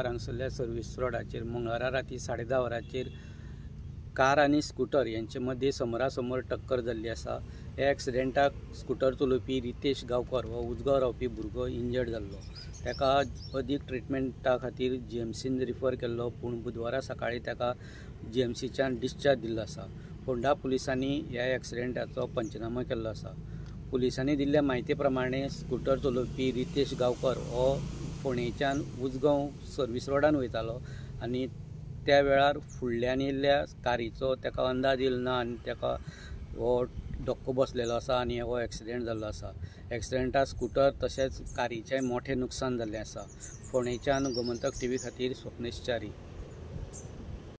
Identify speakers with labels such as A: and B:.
A: वार हांगसरल्या service रोडाचेर मंगळारा राती 10:30 वरांचेर कार आनी स्कूटर यांचे मदीं समोरासमोर टक्कर जाल्ली आसा। ह्या एक्सिडेंटाक स्कूटर चलोवपी रितेश गांवकर हो उजगांव रावपी भुरगो इंजर्ड जाल्लो। ताका अदीक ट्रिटमेंटा खातीर जीएमसीन रिफर केल्लो, पूण बुधवारा सकाळीं ताका जीएमसीच्यान डिस्चार्ज दिल्लो आसा। फोंडा पुलिसांनी ह्या एक्सिडेंटाचो पंचनामा केल्लो आसा। पुलिसांनी दिल्ल्या म्हायती प्रमाणे स्कूटर चलोवपी रितेश गांवकर हो फोंडेच्यान उजगांव सर्वीस रोडान वयतालो आनी त्या वेळार फुडल्यान येयल्ल्या कारीचो ताका अंदाज येयलो ना आनी ताका हो धक्को बसलेलो आसा आनी हो एक्सिडेंट जाल्लो आसा। एक्सिडेंटात स्कूटर तशेंच कारीचें मोठें नुकसान जाल्लें आसा। फोंडेच्यान गोमंतक टीव्ही खातीर स्वप्नेश च्यारी।